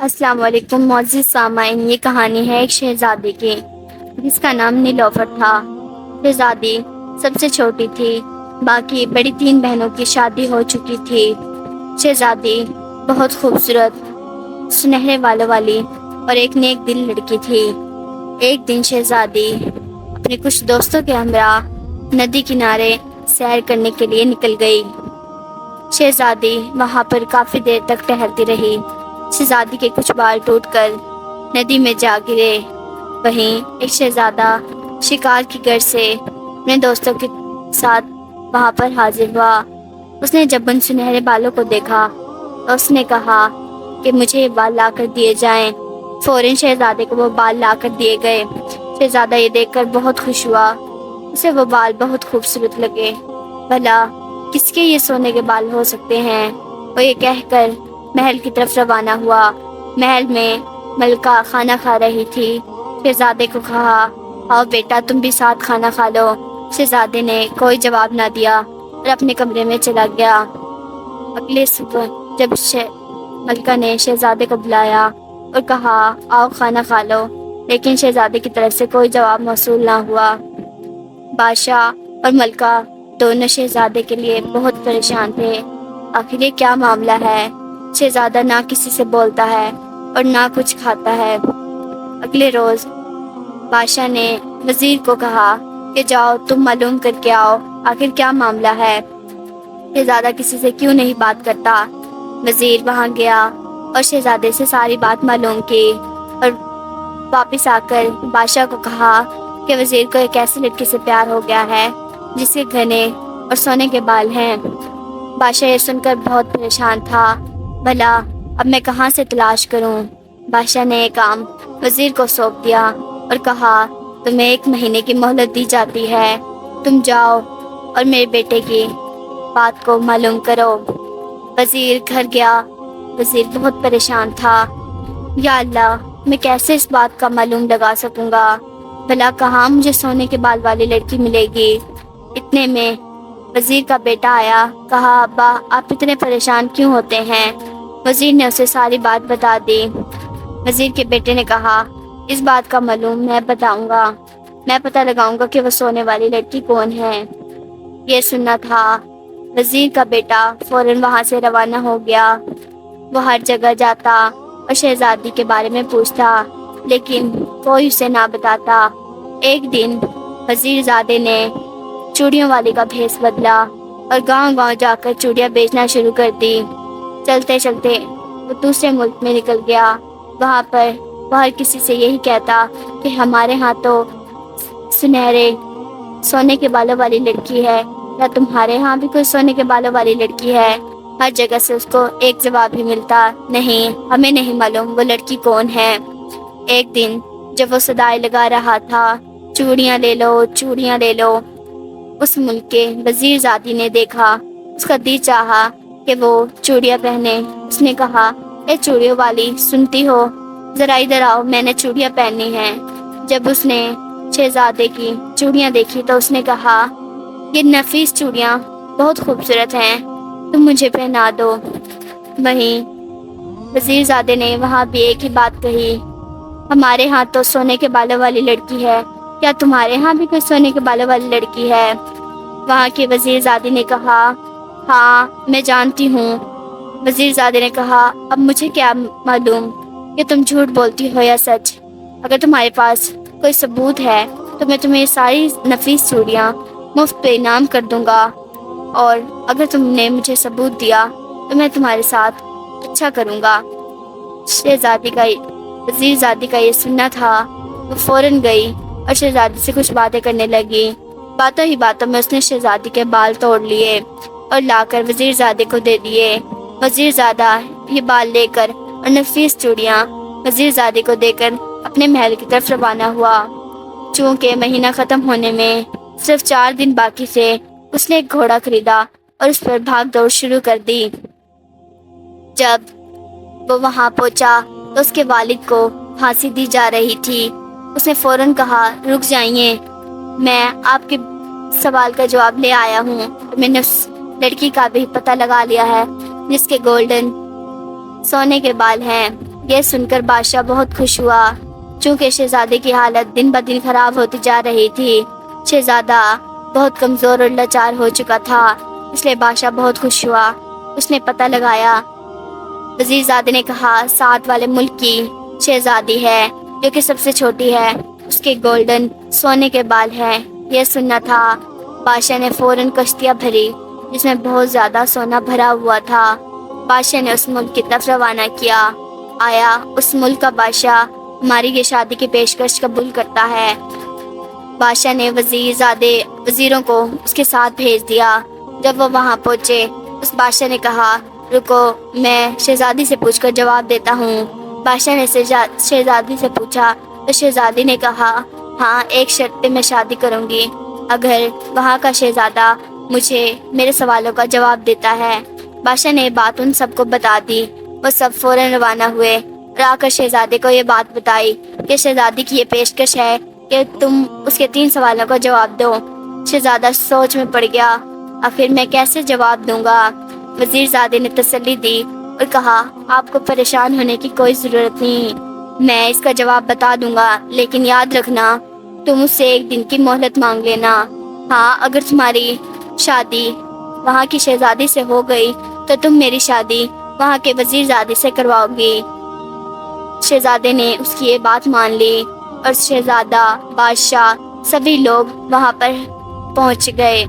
السلام علیکم معزز سامعین، یہ کہانی ہے ایک شہزادی کی جس کا نام نیلوفر تھا۔ شہزادی سب سے چھوٹی تھی، باقی بڑی 3 بہنوں کی شادی ہو چکی تھی۔ شہزادی بہت خوبصورت، سنہرے بالوں والی اور ایک نیک دل لڑکی تھی۔ ایک دن شہزادی اپنے کچھ دوستوں کے ہمراہ ندی کنارے سیر کرنے کے لیے نکل گئی۔ شہزادی وہاں پر کافی دیر تک ٹہلتی رہی۔ شہزادی کے کچھ بال ٹوٹ کر ندی میں جا گرے۔ وہیں ایک شہزادہ شکار کی غرض سے اپنے دوستوں کے ساتھ وہاں پر حاضر ہوا۔ اس نے جب ان سنہرے بالوں کو دیکھا تو اس نے کہا کہ مجھے یہ بال لا کر دیے جائیں۔ فوراً شہزادے کو وہ بال لا کر دیے گئے۔ شہزادہ یہ دیکھ کر بہت خوش ہوا، اسے وہ بال بہت خوبصورت لگے۔ بھلا کس کے یہ سونے کے بال ہو سکتے ہیں؟ وہ یہ کہہ کر محل کی طرف روانہ ہوا۔ محل میں ملکہ کھانا کھا رہی تھی۔ شہزادے کو کہا، آؤ بیٹا تم بھی ساتھ کھانا کھا لو۔ شہزادے نے کوئی جواب نہ دیا اور اپنے کمرے میں چلا گیا۔ اگلے صبح جب ملکہ نے شہزادے کو بلایا اور کہا آؤ کھانا کھا لو، لیکن شہزادے کی طرف سے کوئی جواب موصول نہ ہوا۔ بادشاہ اور ملکہ دونوں شہزادے کے لیے بہت پریشان تھے۔ آخر یہ کیا معاملہ ہے؟ شہزادہ نہ کسی سے بولتا ہے اور نہ کچھ کھاتا ہے۔ اگلے روز بادشاہ نے وزیر کو کہا کہ جاؤ تم معلوم کر کے آؤ آخر کیا معاملہ ہے، شہزادہ کسی سے کیوں نہیں بات کرتا۔ وزیر وہاں گیا اور شہزادے سے ساری بات معلوم کی اور واپس آ کر بادشاہ کو کہا کہ وزیر کو ایک ایسی لڑکی سے پیار ہو گیا ہے جس کے گھنے اور سونے کے بال ہیں۔ بادشاہ یہ سن کر بہت پریشان تھا، بھلا اب میں کہاں سے تلاش کروں؟ بادشاہ نے یہ کام وزیر کو سونپ دیا اور کہا تمہیں 1 مہینے کی مہلت دی جاتی ہے، تم جاؤ اور میرے بیٹے کی بات کو معلوم کرو۔ وزیر گھر گیا۔ وزیر بہت پریشان تھا، یا اللہ میں کیسے اس بات کا معلوم لگا سکوں گا؟ بھلا کہاں مجھے سونے کے بال والی لڑکی ملے گی؟ اتنے میں وزیر کا بیٹا آیا، کہا ابا آپ اتنے پریشان کیوں ہوتے ہیں؟ وزیر نے اسے ساری بات بتا دی۔ وزیر کے بیٹے نے کہا اس بات کا معلوم میں بتاؤں گا، میں پتہ لگاؤں گا کہ وہ سونے والی لڑکی کون ہے۔ یہ سننا تھا۔ وزیر کا بیٹا فوراً وہاں سے روانہ ہو گیا۔ وہ ہر جگہ جاتا اور شہزادی کے بارے میں پوچھتا، لیکن کوئی اسے نہ بتاتا۔ ایک دن وزیر زادے نے چوڑیوں والی کا بھیس بدلا اور گاؤں گاؤں جا کر چوڑیاں بیچنا شروع کر دی۔ چلتے چلتے وہ دوسرے ملک میں نکل گیا۔ وہاں پر وہ ہر کسی سے یہی کہتا کہ ہمارے ہاں تو سنہرے سونے کے بالوں والی لڑکی ہے، یا تمہارے ہاں بھی کوئی سونے کے بالوں والی لڑکی ہے؟ ہر جگہ سے اس کو ایک جواب ہی ملتا، نہیں ہمیں نہیں معلوم وہ لڑکی کون ہے۔ ایک دن جب وہ صدائے لگا رہا تھا چوڑیاں لے لو چوڑیاں لے لو، اس ملک کے وزیر زادی نے دیکھا، اس کا دل چاہا کہ وہ چوڑیاں پہنے۔ اس نے کہا اے چوڑیوں والی سنتی ہو، ذرا ادھر آؤ میں نے چوڑیاں پہننی ہیں۔ جب اس نے شہزادے کی چوڑیاں دیکھی تو اس نے کہا یہ نفیس چوڑیاں بہت خوبصورت ہیں، تم مجھے پہنا دو۔ وہیں وزیر زادے نے وہاں بھی ایک ہی بات کہی، ہمارے ہاں تو سونے کے بالوں والی لڑکی ہے، کیا تمہارے ہاں بھی کوئی سونے کے بالوں والی لڑکی ہے؟ وہاں کے وزیر زادی نے کہا ہاں میں جانتی ہوں۔ وزیر زادے نے کہا اب مجھے کیا معلوم کہ تم جھوٹ بولتی ہو یا سچ؟ اگر تمہارے پاس کوئی ثبوت ہے تو میں تمہیں یہ ساری نفیس چوڑیاں مفت پہ انعام کر دوں گا، اور اگر تم نے مجھے ثبوت دیا تو میں تمہارے ساتھ اچھا کروں گا۔ وزیر زادی کا یہ سننا تھا، وہ فوراً گئی اور شہزادی سے کچھ باتیں کرنے لگی۔ باتوں ہی باتوں میں اس نے شہزادی کے بال توڑ لیے اور لا کر وزیر زادے کو دے دیے۔ وزیر زادہ یہ بال لے کر اور نفیس چوڑیاں وزیر زادے کو دے کر اپنے محل کی طرف روانہ ہوا۔ چونکہ مہینہ ختم ہونے میں صرف 4 دن باقی تھے، اس نے ایک گھوڑا خریدا اور اس پر بھاگ دوڑ شروع کر دی۔ جب وہ وہاں پہنچا تو اس کے والد کو پھانسی دی جا رہی تھی۔ اس نے فوراً کہا رک جائیے، میں آپ کے سوال کا جواب لے آیا ہوں۔ میں نے اس لڑکی کا بھی پتہ لگا لیا ہے جس کے گولڈن سونے کے بال ہیں۔ یہ سن کر بادشاہ بہت خوش ہوا۔ چونکہ شہزادے کی حالت دن بدن خراب ہوتی جا رہی تھی، شہزادہ بہت کمزور اور لاچار ہو چکا تھا، اس لیے بادشاہ بہت خوش ہوا۔ اس نے پتہ لگایا۔ وزیر زادے نے کہا 7 والے ملک کی شہزادی ہے جو کہ سب سے چھوٹی ہے، اس کے گولڈن سونے کے بال ہیں۔ یہ سننا تھا۔ بادشاہ نے فوراً کشتیاں بھری جس میں بہت زیادہ سونا بھرا ہوا تھا۔ بادشاہ نے اس ملک کی طرف روانہ کیا۔ آیا اس ملک کا بادشاہ ہماری یہ شادی کی پیشکش قبول کرتا ہے؟ بادشاہ نے وزیروں کو اس کے ساتھ بھیج دیا۔ جب وہ وہاں پہنچے، اس بادشاہ نے کہا رکو، میں شہزادی سے پوچھ کر جواب دیتا ہوں۔ بادشاہ نے شہزادی سے پوچھا تو شہزادی نے کہا ہاں، ایک شرط پہ میں شادی کروں گی، اگر وہاں کا شہزادہ مجھے میرے سوالوں کا جواب دیتا ہے۔ بادشاہ نے بات ان سب کو بتا دی۔ وہ سب فوراً روانہ ہوئے اور آ کر شہزادے کو یہ بات بتائی کہ شہزادی کی یہ پیشکش ہے کہ تم اس کے 3 سوالوں کا جواب دو۔ شہزادہ سوچ میں پڑ گیا، آخر میں کیسے جواب دوں گا؟ وزیر زادے نے تسلی دی اور کہا آپ کو پریشان ہونے کی کوئی ضرورت نہیں، میں اس کا جواب بتا دوں گا، لیکن یاد رکھنا تم اس سے 1 دن کی مہلت مانگ لینا۔ ہاں، اگر تمہاری شادی وہاں کی شہزادی سے ہو گئی تو تم میری شادی وہاں کے وزیر زادے سے کرواؤ گی۔ شہزادے نے اس کی یہ بات مان لی اور شہزادہ، بادشاہ، سبھی لوگ وہاں پر پہنچ گئے۔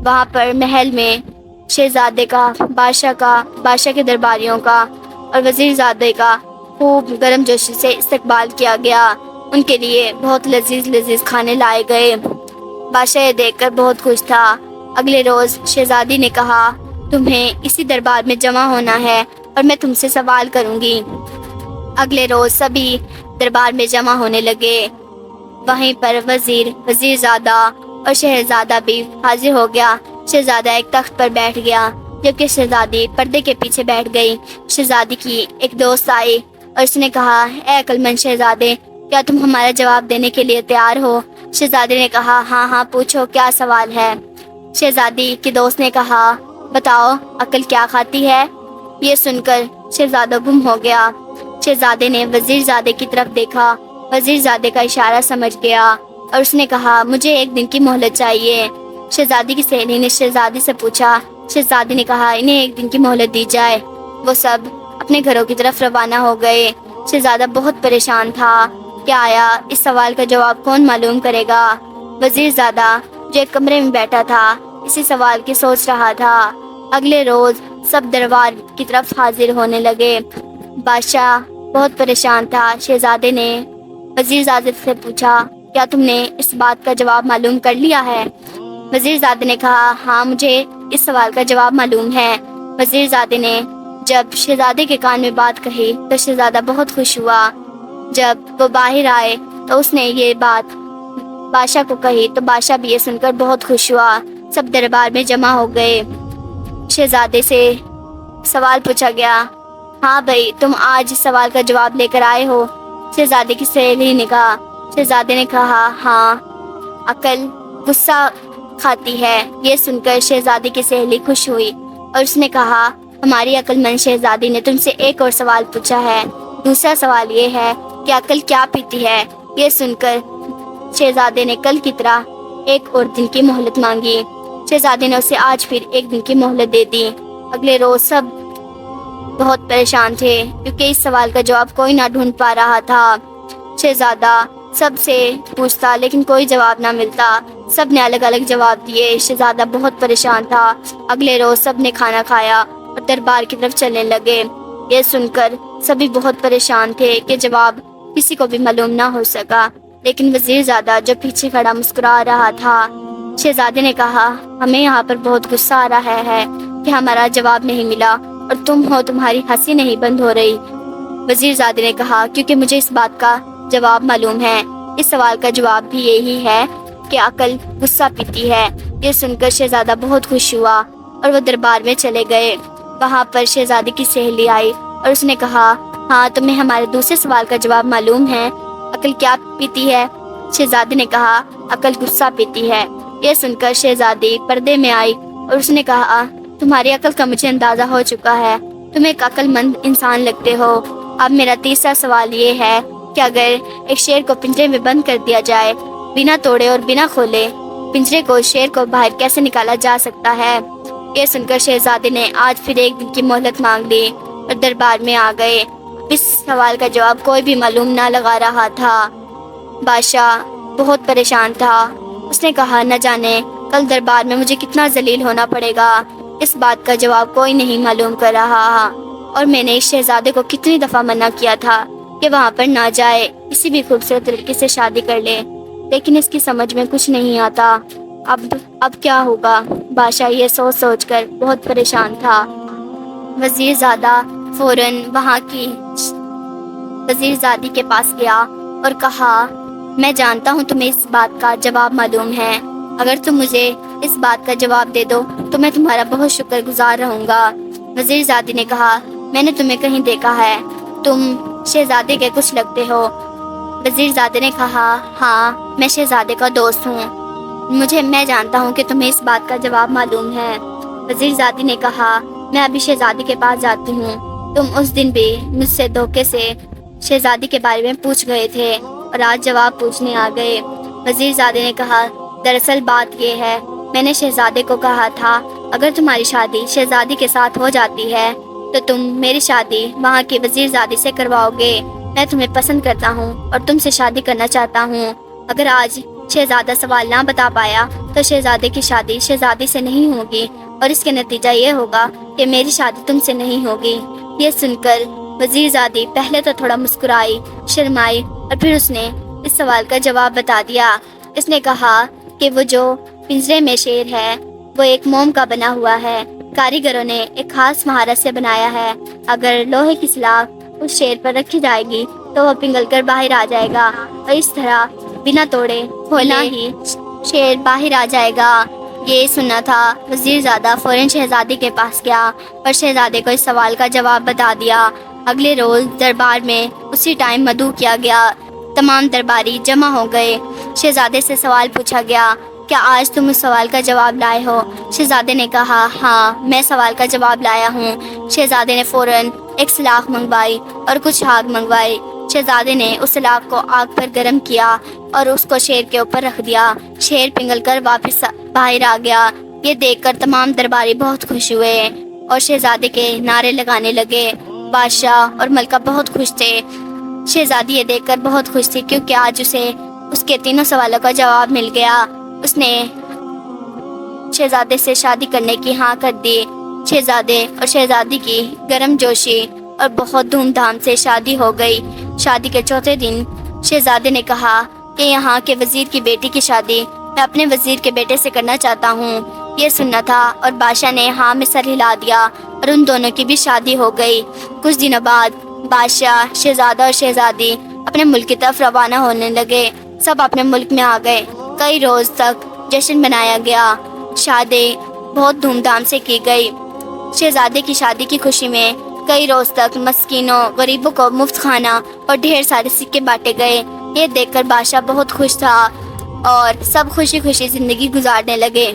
وہاں پر محل میں شہزادے کا، بادشاہ کے درباریوں کا اور وزیر زادے کا خوب گرم جوشی سے استقبال کیا گیا۔ ان کے لیے بہت لذیذ کھانے لائے گئے۔ بادشاہ یہ دیکھ کر بہت خوش تھا۔ اگلے روز شہزادی نے کہا تمہیں اسی دربار میں جمع ہونا ہے اور میں تم سے سوال کروں گی۔ اگلے روز سبھی دربار میں جمع ہونے لگے۔ وہیں پر وزیر زادہ اور شہزادہ بھی حاضر ہو گیا۔ شہزادہ ایک تخت پر بیٹھ گیا جبکہ شہزادی پردے کے پیچھے بیٹھ گئی۔ شہزادی کی ایک دوست آئی اور اس نے کہا اے عقل مند شہزادے، کیا تم ہمارا جواب دینے کے لیے تیار ہو؟ شہزادے نے کہا ہاں پوچھو، کیا سوال ہے؟ شہزادی کی دوست نے کہا بتاؤ، عقل کیا کھاتی ہے؟ یہ سن کر شہزادہ گم ہو گیا۔ شہزادے نے وزیر زادے کی طرف دیکھا۔ وزیر زادے کا اشارہ سمجھ گیا اور اس نے کہا مجھے 1 دن کی مہلت چاہیے۔ شہزادی کی سہیلی نے شہزادی سے پوچھا۔ شہزادی نے کہا انہیں 1 دن کی مہلت دی جائے۔ وہ سب اپنے گھروں کی طرف روانہ ہو گئے۔ شہزادہ بہت پریشان تھا کہ آیا اس سوال کا جواب کون معلوم کرے گا؟ وزیر زادہ جو ایک کمرے میں بیٹھا تھا اسی سوال کی سوچ رہا تھا۔ اگلے روز سب دربار کی طرف حاضر ہونے لگے۔ بادشاہ بہت پریشان تھا۔ شہزادے نے وزیر زادے سے پوچھا کیا تم نے اس بات کا جواب معلوم کر لیا ہے؟ وزیر زادے نے کہا ہاں، مجھے اس سوال کا جواب معلوم ہے۔ وزیر زادے نے جب شہزادے کے کان میں بات کہی تو شہزادہ بہت خوش ہوا۔ جب وہ باہر آئے تو اس نے یہ بات بادشاہ کو کہی تو بادشاہ بھی یہ سن کر بہت خوش ہوا۔ سب دربار میں جمع ہو گئے۔ شہزادے سے سوال پوچھا گیا ہاں بھائی، تم آج اس سوال کا جواب لے کر آئے ہو؟ شہزادے کی سہیلی نے کہا۔ شہزادے نے کہا ہاں، عقل غصہ کھاتی ہے۔ یہ سن کر شہزادی کی سہیلی خوش ہوئی اور اس نے کہا ہماری عقل مند شہزادی نے تم سے ایک اور سوال پوچھا ہے۔ دوسرا سوال یہ ہے کہ عقل کیا پیتی ہے؟ یہ سن کر شہزادے نے کل کی طرح 1 اور دن کی مہلت مانگی۔ شہزادے نے اسے آج پھر 1 دن کی مہلت دے دی۔ اگلے روز سب بہت پریشان تھے کیونکہ اس سوال کا جواب کوئی نہ ڈھونڈ پا رہا تھا۔ شہزادہ سب سے پوچھتا لیکن کوئی جواب نہ ملتا۔ سب نے الگ الگ جواب دیے۔ شہزادہ بہت پریشان تھا۔ اگلے روز سب نے کھانا کھایا اور دربار کی طرف چلنے لگے۔ یہ سن کر سبھی بہت پریشان تھے کہ جواب کسی کو بھی معلوم نہ ہو سکا، لیکن وزیر زادہ جو پیچھے کھڑا مسکرا رہا تھا۔ شہزادے نے کہا ہمیں یہاں پر بہت غصہ آ رہا ہے کہ ہمارا جواب نہیں ملا اور تمہاری ہنسی نہیں بند ہو رہی۔ وزیر زادے نے کہا کیونکہ مجھے اس بات کا جواب معلوم ہے۔ اس سوال کا جواب بھی یہی ہے کہ عقل غصہ پیتی ہے۔ یہ سن کر شہزادہ بہت خوش ہوا اور وہ دربار میں چلے گئے۔ وہاں پر شہزادی کی سہیلی آئی اور اس نے کہا ہاں، تمہیں ہمارے دوسرے سوال کا جواب معلوم ہے؟ عقل کیا پیتی ہے؟ شہزادی نے کہا عقل غصہ پیتی ہے۔ یہ سن کر شہزادی پردے میں آئی اور اس نے کہا تمہاری عقل کا مجھے اندازہ ہو چکا ہے، تم ایک عقل مند انسان لگتے ہو۔ اب میرا تیسرا سوال یہ ہے کہ اگر ایک شیر کو پنجرے میں بند کر دیا جائے بنا توڑے اور بنا کھولے، پنجرے کو شیر کو باہر کیسے نکالا جا سکتا ہے؟ یہ سن کر شہزادے نے آج پھر ایک دن کی مہلت مانگ لی اور دربار میں آ گئے۔ اس سوال کا جواب کوئی بھی معلوم نہ لگا رہا تھا۔ بادشاہ بہت پریشان تھا۔ اس نے کہا نہ جانے کل دربار میں مجھے کتنا ذلیل ہونا پڑے گا، اس بات کا جواب کوئی نہیں معلوم کر رہا، اور میں نے اس شہزادے کو کتنی دفعہ منع کیا تھا کہ وہاں پر نہ جائے، کسی بھی خوبصورت لڑکی سے شادی کر لے، لیکن اس کی سمجھ میں کچھ نہیں آتا۔ اب کیا ہوگا؟ بادشاہ یہ سوچ سوچ کر بہت پریشان تھا۔ وزیر زادہ فوراً وہاں کی وزیر زادی کے پاس گیا اور کہا میں جانتا ہوں تمہیں اس بات کا جواب معلوم ہے، اگر تم مجھے اس بات کا جواب دے دو تو میں تمہارا بہت شکر گزار رہوں گا۔ وزیر زادی نے کہا میں نے تمہیں کہیں دیکھا ہے، تم شہزادے کے کچھ لگتے ہو۔ وزیر زادے نے کہا ہاں میں شہزادے کا دوست ہوں، میں جانتا ہوں کہ تمہیں اس بات کا جواب معلوم ہے۔ وزیر زادی نے کہا میں ابھی شہزادی کے پاس جاتی ہوں، تم اس دن بھی مجھ سے دھوکے سے شہزادی کے بارے میں پوچھ گئے تھے اور آج جواب پوچھنے آ گئے۔ وزیر زادے نے کہا دراصل بات یہ ہے، میں نے شہزادے کو کہا تھا اگر تمہاری شادی شہزادی کے ساتھ ہو جاتی ہے تو تم میری شادی وہاں کی وزیر زادی سے کرواؤ گے۔ میں تمہیں پسند کرتا ہوں اور تم سے شادی کرنا چاہتا ہوں۔ اگر آج شہزادہ سوال نہ بتا پایا تو شہزادے کی شادی شہزادی سے نہیں ہوگی اور اس کے نتیجہ یہ ہوگا کہ میری شادی تم سے نہیں ہوگی۔ یہ سن کر وزیر زادی پہلے تو تھوڑا مسکرائی، شرمائی، اور پھر اس نے اس سوال کا جواب بتا دیا۔ اس نے کہا کہ وہ جو پنجرے میں شیر ہے وہ ایک موم کا بنا ہوا ہے، کاریگروں نے ایک خاص مہارت سے بنایا ہے، اگر لوہے کی سلاخ اس شیر پر رکھی جائے گی تو وہ پنگل کر باہر آ جائے گا اور اس طرح بنا توڑے کھولے ہی شیر باہر آ جائے گا۔ یہ سننا تھا وزیر زادہ فوراً شہزادی کے پاس گیا اور شہزادے کو اس سوال کا جواب بتا دیا۔ اگلے روز دربار میں اسی ٹائم مدعو کیا گیا، تمام درباری جمع ہو گئے۔ شہزادے سے سوال پوچھا گیا کیا آج تم اس سوال کا جواب لائے ہو؟ شہزادے نے کہا ہاں میں سوال کا جواب لایا ہوں۔ شہزادے نے فوراً ایک سلاخ منگوائی اور کچھ آگ منگوائی۔ شہزادے نے اس سلاخ کو آگ پر گرم کیا اور اس کو شیر کے اوپر رکھ دیا۔ شیر پنگل کر واپس باہر آ گیا۔ یہ دیکھ کر تمام درباری بہت خوش ہوئے اور شہزادے کے نعرے لگانے لگے۔ بادشاہ اور ملکہ بہت خوش تھے۔ شہزادی یہ دیکھ کر بہت خوش تھی کیونکہ آج اسے اس کے تینوں سوالوں کا جواب مل گیا۔ اس نے شہزادے سے شادی کرنے کی ہاں کر دی۔ شہزادے اور شہزادی کی گرم جوشی اور بہت دھوم دھام سے شادی ہو گئی۔ شادی کے چوتھے دن شہزادے نے کہا کہ یہاں کے وزیر کی بیٹی کی شادی میں اپنے وزیر کے بیٹے سے کرنا چاہتا ہوں۔ یہ سننا تھا اور بادشاہ نے ہاں میں سر ہلا دیا اور ان دونوں کی بھی شادی ہو گئی۔ کچھ دنوں بعد بادشاہ، شہزادہ اور شہزادی اپنے ملک کی طرف روانہ ہونے لگے۔ سب اپنے ملک میں آ گئے۔ کئی روز تک جشن منایا گیا، شادی بہت دھوم دھام سے کی گئی۔ شہزادے کی شادی کی خوشی میں کئی روز تک مسکینوں، غریبوں کو مفت کھانا اور ڈھیر سارے سکے بانٹے گئے۔ یہ دیکھ کر بادشاہ بہت خوش تھا اور سب خوشی خوشی زندگی گزارنے لگے۔